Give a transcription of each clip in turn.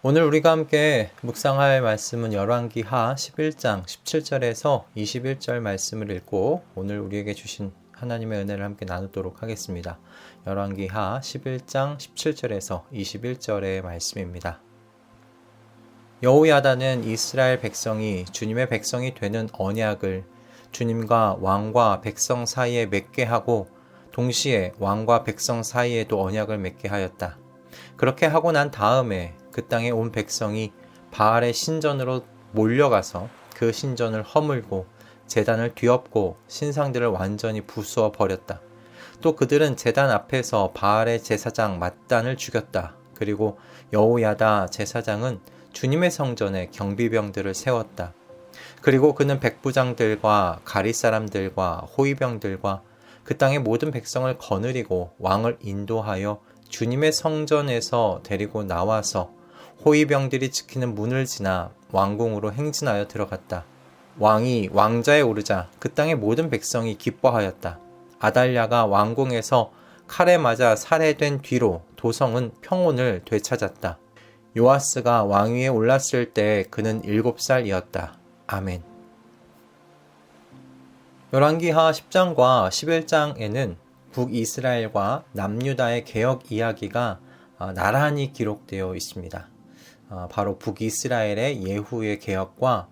오늘 우리가 함께 묵상할 말씀은 열왕기하 11장 17절에서 21절 말씀을 읽고 오늘 우리에게 주신 하나님의 은혜를 함께 나누도록 하겠습니다. 열왕기하 11장 17절에서 21절의 말씀입니다. 여호야다는 이스라엘 백성이 주님의 백성이 되는 언약을 주님과 왕과 백성 사이에 맺게 하고 동시에 왕과 백성 사이에도 언약을 맺게 하였다. 그렇게 하고 난 다음에 그 땅에 온 백성이 바알의 신전으로 몰려가서 그 신전을 허물고 제단을 뒤엎고 신상들을 완전히 부수어 버렸다. 또 그들은 제단 앞에서 바알의 제사장 맏단을 죽였다. 그리고 여호야다 제사장은 주님의 성전에 경비병들을 세웠다. 그리고 그는 백부장들과 가리 사람들과 호위병들과 그 땅의 모든 백성을 거느리고 왕을 인도하여 주님의 성전에서 데리고 나와서 호위병들이 지키는 문을 지나 왕궁으로 행진하여 들어갔다. 왕이 왕좌에 오르자 그 땅의 모든 백성이 기뻐하였다. 아달랴가 왕궁에서 칼에 맞아 살해된 뒤로 도성은 평온을 되찾았다. 요아스가 왕위에 올랐을 때 그는 7살이었다. 아멘. 열왕기하 10장과 11장에는 북이스라엘과 남유다의 개혁 이야기가 나란히 기록되어 있습니다. 바로 북이스라엘의 예후의 개혁과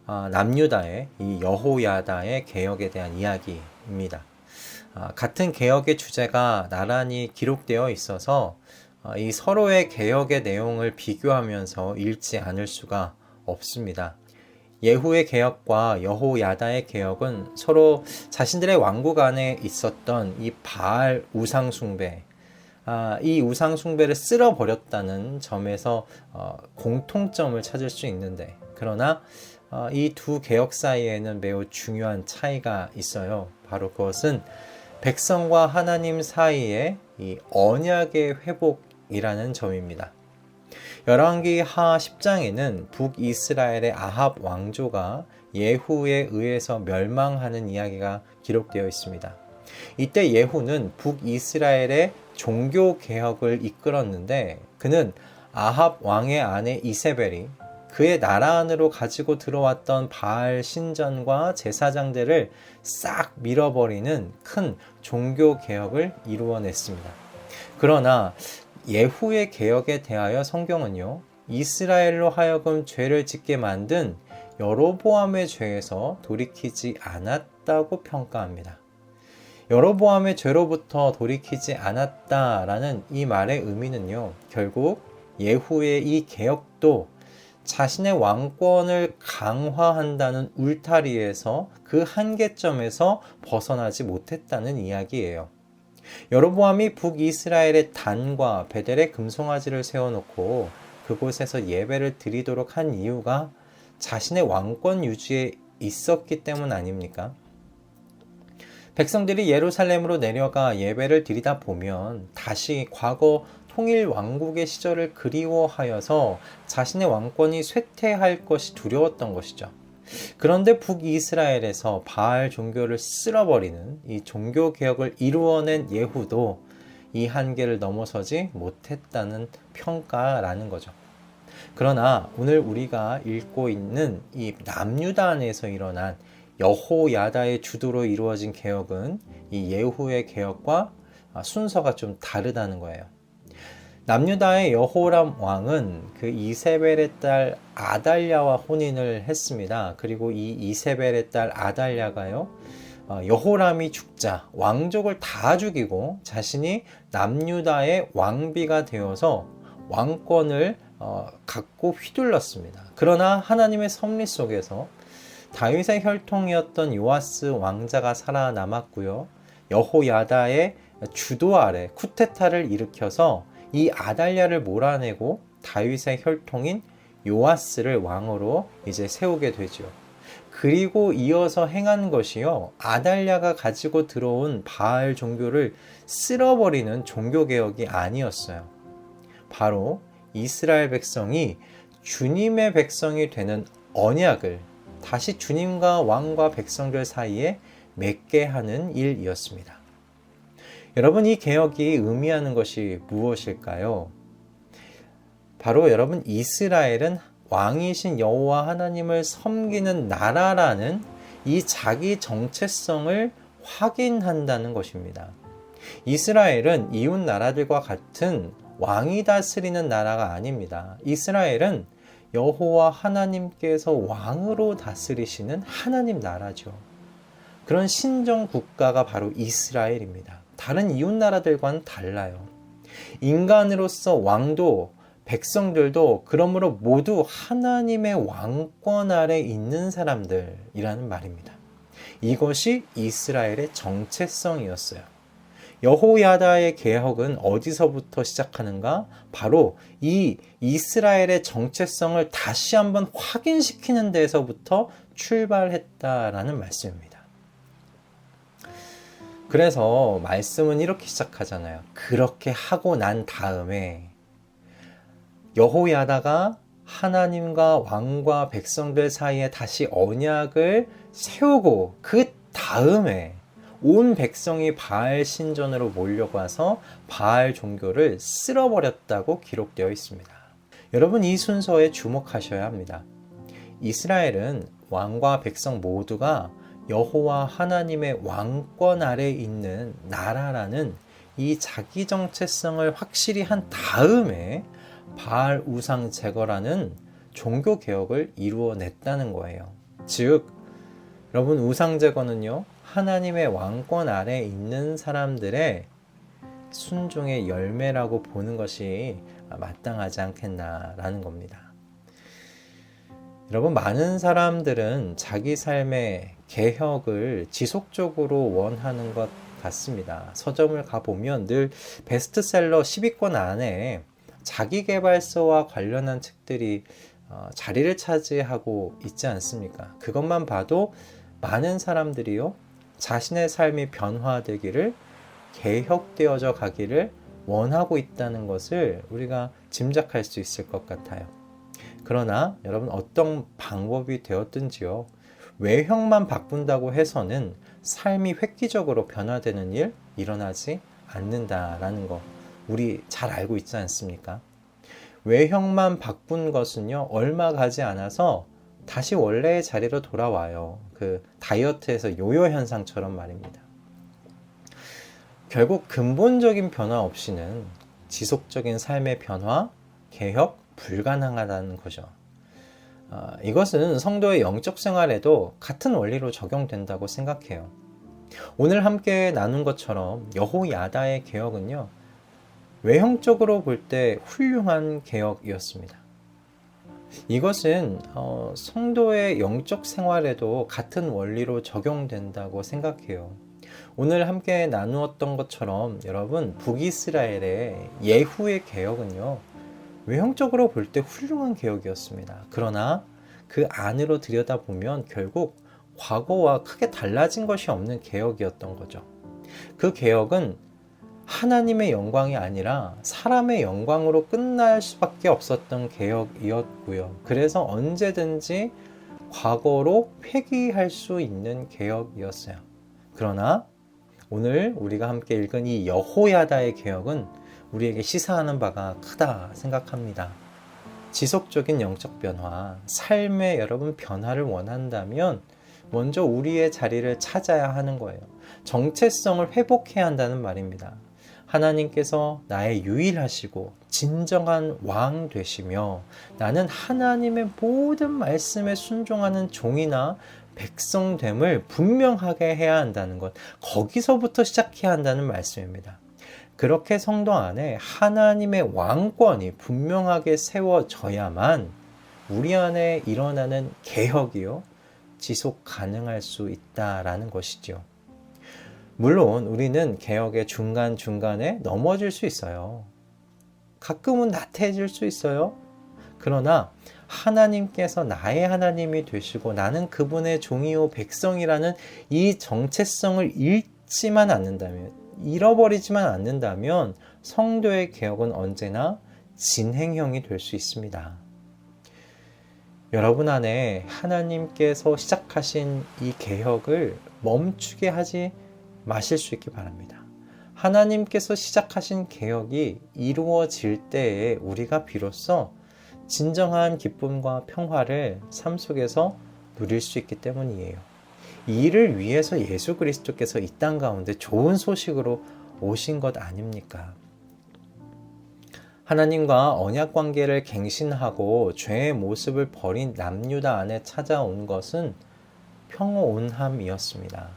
남유다의 이 여호야다의 개혁에 대한 이야기입니다. 같은 개혁의 주제가 나란히 기록되어 있어서 이 서로의 개혁의 내용을 비교하면서 읽지 않을 수가 없습니다. 예후의 개혁과 여호야다의 개혁은 서로 자신들의 왕국 안에 있었던 이 바알 우상 숭배, 이 우상 숭배를 쓸어버렸다는 점에서 공통점을 찾을 수 있는데, 그러나 이 두 개혁 사이에는 매우 중요한 차이가 있어요. 바로 그것은 백성과 하나님 사이의 이 언약의 회복이라는 점입니다. 열왕기하 10장에는 북이스라엘의 아합 왕조가 예후에 의해서 멸망하는 이야기가 기록되어 있습니다. 이때 예후는 북이스라엘의 종교 개혁을 이끌었는데 그는 아합 왕의 아내 이세벨이 그의 나라 안으로 가지고 들어왔던 바알 신전과 제사장들을 싹 밀어버리는 큰 종교 개혁을 이루어냈습니다. 그러나 예후의 개혁에 대하여 성경은요, 이스라엘로 하여금 죄를 짓게 만든 여로보암의 죄에서 돌이키지 않았다고 평가합니다. 여로보암의 죄로부터 돌이키지 않았다라는 이 말의 의미는요, 결국 예후의 이 개혁도 자신의 왕권을 강화한다는 울타리에서 그 한계점에서 벗어나지 못했다는 이야기예요. 여로보암이 북이스라엘의 단과 베델에 금송아지를 세워놓고 그곳에서 예배를 드리도록 한 이유가 자신의 왕권 유지에 있었기 때문 아닙니까? 백성들이 예루살렘으로 내려가 예배를 드리다 보면 다시 과거 통일 왕국의 시절을 그리워하여서 자신의 왕권이 쇠퇴할 것이 두려웠던 것이죠. 그런데 북이스라엘에서 바알 종교를 쓸어버리는 이 종교 개혁을 이루어낸 예후도 이 한계를 넘어서지 못했다는 평가라는 거죠. 그러나 오늘 우리가 읽고 있는 이 남유다 안에서 일어난 여호야다의 주도로 이루어진 개혁은 이 예후의 개혁과 순서가 좀 다르다는 거예요. 남유다의 여호람 왕은 그 이세벨의 딸 아달랴와 혼인을 했습니다. 그리고 이 이세벨의 딸 아달랴가요, 여호람이 죽자 왕족을 다 죽이고 자신이 남유다의 왕비가 되어서 왕권을 갖고 휘둘렀습니다. 그러나 하나님의 섭리 속에서 다윗의 혈통이었던 요아스 왕자가 살아남았고요, 여호야다의 주도 아래 쿠데타를 일으켜서 이 아달랴를 몰아내고 다윗의 혈통인 요아스를 왕으로 이제 세우게 되죠. 그리고 이어서 행한 것이요, 아달랴가 가지고 들어온 바알 종교를 쓸어버리는 종교개혁이 아니었어요. 바로 이스라엘 백성이 주님의 백성이 되는 언약을 다시 주님과 왕과 백성들 사이에 맺게 하는 일이었습니다. 여러분, 이 개혁이 의미하는 것이 무엇일까요? 바로 여러분, 이스라엘은 왕이신 여호와 하나님을 섬기는 나라라는 이 자기 정체성을 확인한다는 것입니다. 이스라엘은 이웃 나라들과 같은 왕이 다스리는 나라가 아닙니다. 이스라엘은 여호와 하나님께서 왕으로 다스리시는 하나님 나라죠. 그런 신정 국가가 바로 이스라엘입니다. 다른 이웃 나라들과는 달라요. 인간으로서 왕도 백성들도 그러므로 모두 하나님의 왕권 아래 있는 사람들이라는 말입니다. 이것이 이스라엘의 정체성이었어요. 여호야다의 개혁은 어디서부터 시작하는가? 바로 이 이스라엘의 정체성을 다시 한번 확인시키는 데서부터 출발했다라는 말씀입니다. 그래서 말씀은 이렇게 시작하잖아요. 그렇게 하고 난 다음에 여호야다가 하나님과 왕과 백성들 사이에 다시 언약을 세우고 그 다음에 온 백성이 바알 신전으로 몰려가서 바알 종교를 쓸어버렸다고 기록되어 있습니다. 여러분, 이 순서에 주목하셔야 합니다. 이스라엘은 왕과 백성 모두가 여호와 하나님의 왕권 아래 있는 나라라는 이 자기 정체성을 확실히 한 다음에 바알 우상 제거라는 종교 개혁을 이루어냈다는 거예요. 즉, 여러분, 우상 제거는요, 하나님의 왕권 아래 있는 사람들의 순종의 열매라고 보는 것이 마땅하지 않겠나라는 겁니다. 여러분, 많은 사람들은 자기 삶의 개혁을 지속적으로 원하는 것 같습니다. 서점을 가보면 늘 베스트셀러 10위권 안에 자기계발서와 관련한 책들이 자리를 차지하고 있지 않습니까? 그것만 봐도 많은 사람들이요, 자신의 삶이 변화되기를, 개혁되어져 가기를 원하고 있다는 것을 우리가 짐작할 수 있을 것 같아요. 그러나 여러분, 어떤 방법이 되었든지요, 외형만 바꾼다고 해서는 삶이 획기적으로 변화되는 일 일어나지 않는다라는 거 우리 잘 알고 있지 않습니까? 외형만 바꾼 것은요, 얼마 가지 않아서 다시 원래의 자리로 돌아와요. 그 다이어트에서 요요 현상처럼 말입니다. 결국 근본적인 변화 없이는 지속적인 삶의 변화, 개혁, 불가능하다는 거죠. 이것은 성도의 영적 생활에도 같은 원리로 적용된다고 생각해요. 오늘 함께 나눈 것처럼 여호야다의 개혁은요, 외형적으로 볼 때 훌륭한 개혁이었습니다. 이것은 성도의 영적 생활에도 같은 원리로 적용된다고 생각해요. 오늘 함께 나누었던 것처럼 여러분, 북이스라엘의 예후의 개혁은요, 외형적으로 볼 때 훌륭한 개혁이었습니다. 그러나 그 안으로 들여다보면 결국 과거와 크게 달라진 것이 없는 개혁이었던 거죠. 그 개혁은 하나님의 영광이 아니라 사람의 영광으로 끝날 수밖에 없었던 개혁이었고요. 그래서 언제든지 과거로 회귀할 수 있는 개혁이었어요. 그러나 오늘 우리가 함께 읽은 이 여호야다의 개혁은 우리에게 시사하는 바가 크다 생각합니다. 지속적인 영적 변화, 삶의 여러분 변화를 원한다면 먼저 우리의 자리를 찾아야 하는 거예요. 정체성을 회복해야 한다는 말입니다. 하나님께서 나의 유일하시고 진정한 왕 되시며 나는 하나님의 모든 말씀에 순종하는 종이나 백성됨을 분명하게 해야 한다는 것, 거기서부터 시작해야 한다는 말씀입니다. 그렇게 성도 안에 하나님의 왕권이 분명하게 세워져야만 우리 안에 일어나는 개혁이요, 지속 가능할 수 있다라는 것이죠. 물론 우리는 개혁의 중간중간에 넘어질 수 있어요. 가끔은 나태해질 수 있어요. 그러나 하나님께서 나의 하나님이 되시고 나는 그분의 종이요 백성이라는 이 정체성을 잃어버리지만 않는다면 성도의 개혁은 언제나 진행형이 될 수 있습니다. 여러분 안에 하나님께서 시작하신 이 개혁을 멈추게 하지 마실 수 있기 바랍니다. 하나님께서 시작하신 개혁이 이루어질 때에 우리가 비로소 진정한 기쁨과 평화를 삶 속에서 누릴 수 있기 때문이에요. 이 일을 위해서 예수 그리스도께서 이 땅 가운데 좋은 소식으로 오신 것 아닙니까? 하나님과 언약 관계를 갱신하고 죄의 모습을 버린 남유다 안에 찾아온 것은 평온함이었습니다.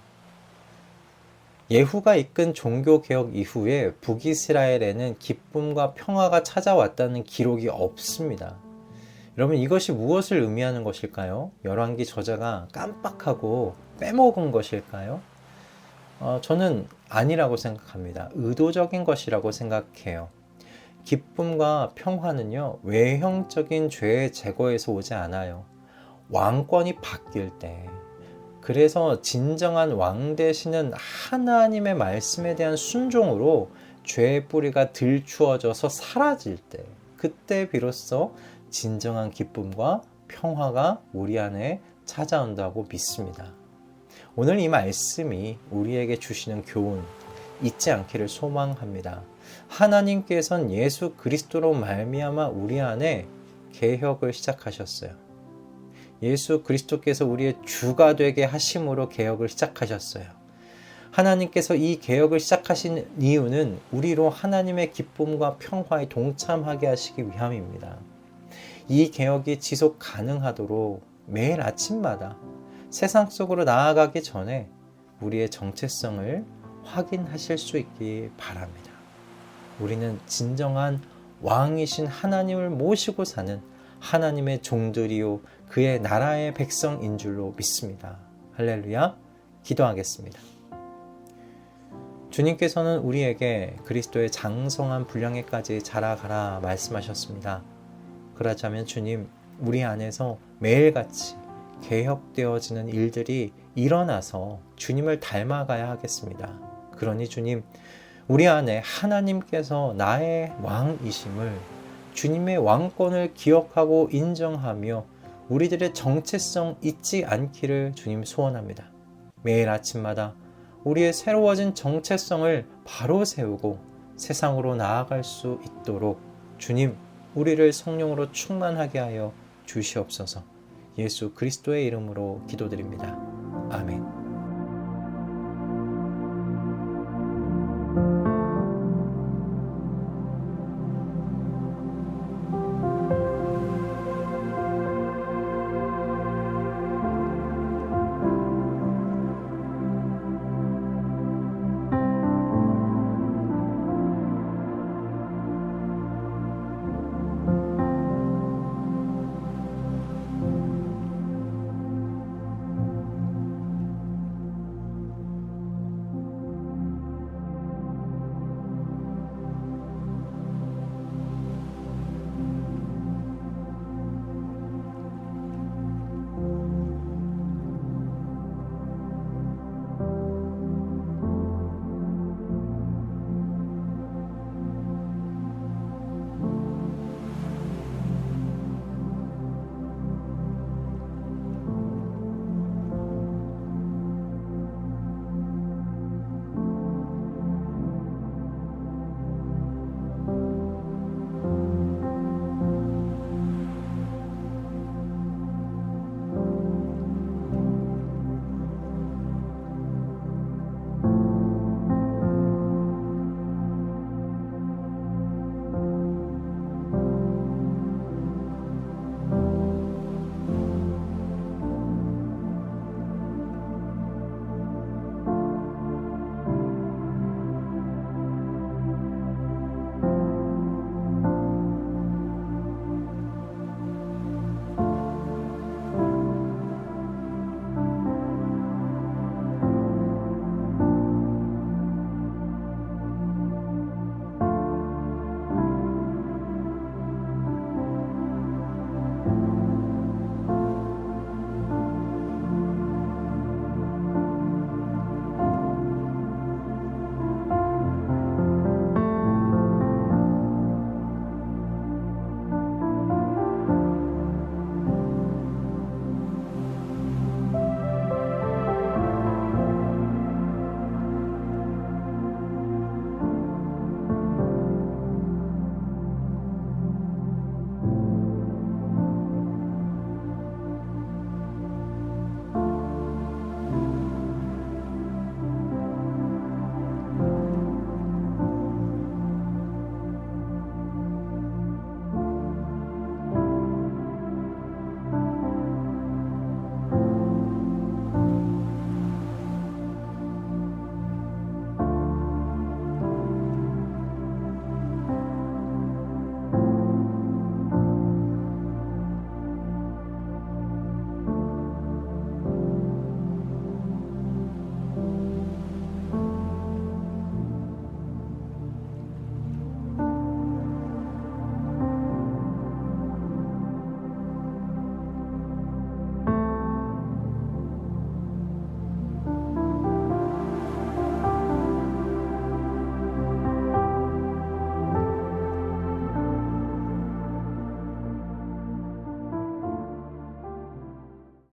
예후가 이끈 종교개혁 이후에 북이스라엘에는 기쁨과 평화가 찾아왔다는 기록이 없습니다. 여러분, 이것이 무엇을 의미하는 것일까요? 열왕기 저자가 깜빡하고 빼먹은 것일까요? 저는 아니라고 생각합니다. 의도적인 것이라고 생각해요. 기쁨과 평화는요, 외형적인 죄의 제거에서 오지 않아요. 왕권이 바뀔 때, 그래서 진정한 왕 되시는 하나님의 말씀에 대한 순종으로 죄의 뿌리가 들추어져서 사라질 때, 그때 비로소 진정한 기쁨과 평화가 우리 안에 찾아온다고 믿습니다. 오늘 이 말씀이 우리에게 주시는 교훈 잊지 않기를 소망합니다. 하나님께서는 예수 그리스도로 말미암아 우리 안에 개혁을 시작하셨어요. 예수 그리스도께서 우리의 주가 되게 하심으로 개혁을 시작하셨어요. 하나님께서 이 개혁을 시작하신 이유는 우리로 하나님의 기쁨과 평화에 동참하게 하시기 위함입니다. 이 개혁이 지속 가능하도록 매일 아침마다 세상 속으로 나아가기 전에 우리의 정체성을 확인하실 수 있기 바랍니다. 우리는 진정한 왕이신 하나님을 모시고 사는 하나님의 종들이요 그의 나라의 백성인 줄로 믿습니다. 할렐루야. 기도하겠습니다. 주님께서는 우리에게 그리스도의 장성한 분량에까지 자라가라 말씀하셨습니다. 그렇다면 주님, 우리 안에서 매일같이 개혁되어지는 일들이 일어나서 주님을 닮아가야 하겠습니다. 그러니 주님, 우리 안에 하나님께서 나의 왕이심을, 주님의 왕권을 기억하고 인정하며 우리들의 정체성 잊지 않기를 주님 소원합니다. 매일 아침마다 우리의 새로워진 정체성을 바로 세우고 세상으로 나아갈 수 있도록 주님, 우리를 성령으로 충만하게 하여 주시옵소서. 예수 그리스도의 이름으로 기도드립니다. 아멘.